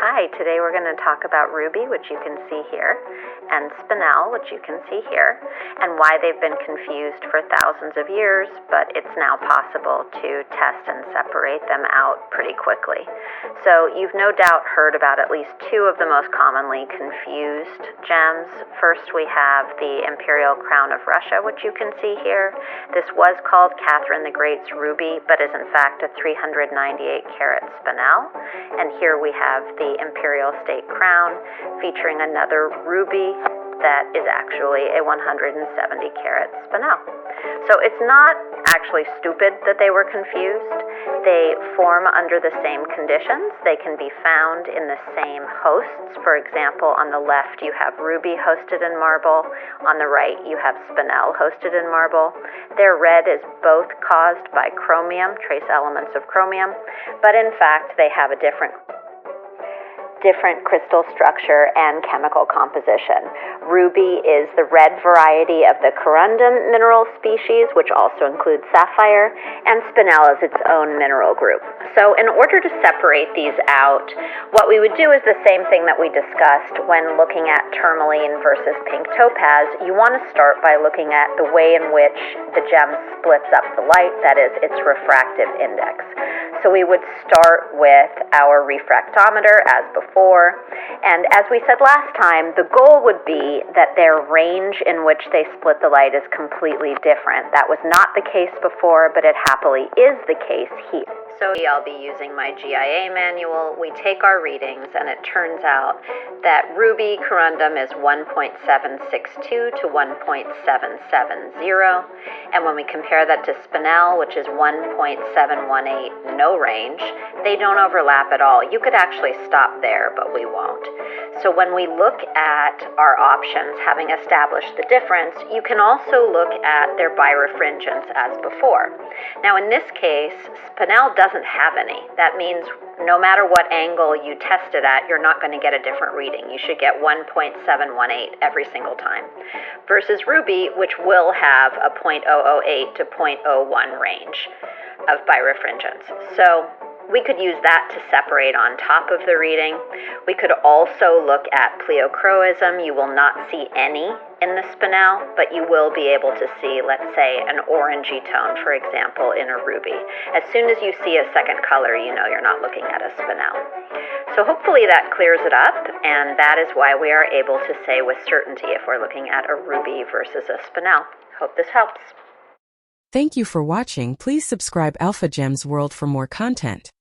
Hi, today we're going to talk about ruby, which you can see here, and spinel, which you can see here, and why they've been confused for thousands of years, but it's now possible to test and separate them out pretty quickly. So you've no doubt heard about at least two of the most commonly confused gems. First, we have the Imperial Crown of Russia, which you can see here. This was called Catherine the Great's ruby, but is in fact a 398-carat spinel. And here we have the Imperial State Crown featuring another ruby that is actually a 170-carat spinel. So it's not actually stupid that they were confused. They form under the same conditions. They can be found in the same hosts. For example, on the left you have ruby hosted in marble. On the right you have spinel hosted in marble. Their red is both caused by chromium, trace elements of chromium, but in fact they have a different crystal structure and chemical composition. Ruby is the red variety of the corundum mineral species, which also includes sapphire, and spinel is its own mineral group. So in order to separate these out, what we would do is the same thing that we discussed when looking at tourmaline versus pink topaz. You want to start by looking at the way in which the gem splits up the light, that is, its refractive index. So we would start with our refractometer as before, and as we said last time, the goal would be that their range in which they split the light is completely different. That was not the case before, but it happily is the case here. So I'll be using my GIA manual. We take our readings, and it turns out that ruby corundum is 1.762 to 1.770, and when we compare that to spinel, which is 1.718, no range, they don't overlap at all. You could actually stop there, but we won't. So when we look at our options, having established the difference, you can also look at their birefringence as before. Now in this case, spinel doesn't have any. That means no matter what angle you test it at, you're not going to get a different reading. You should get 1.718 every single time. Versus ruby, which will have a 0.008 to 0.01 range of birefringence. So we could use that to separate on top of the reading. We could also look at pleochroism. You will not see any in the spinel, but you will be able to see, let's say, an orangey tone, for example, in a ruby. As soon as you see a second color, you know you're not looking at a spinel. So hopefully that clears it up, and that is why we are able to say with certainty if we're looking at a ruby versus a spinel. Hope this helps. Thank you for watching. Please subscribe Alpha Gems World for more content.